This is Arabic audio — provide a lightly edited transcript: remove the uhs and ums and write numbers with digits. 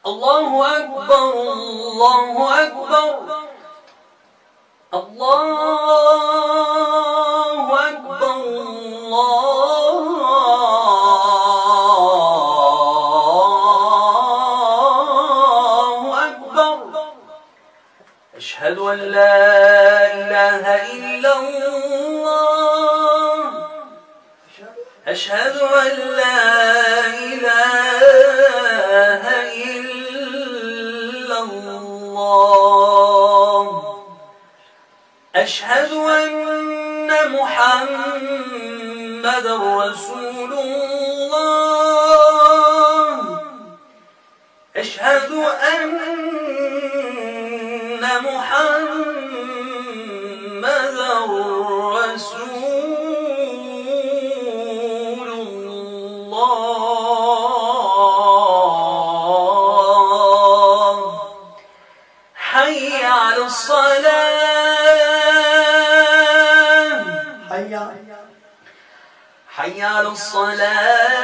الله أكبر الله أكبر الله أكبر الله أكبر أشهد أن لا إله إلا الله أشهد أن لا إله إلا الله أشهد أن محمد رسول الله أشهد أن محمد رسول الله حي على الصلاة حي على الصلاة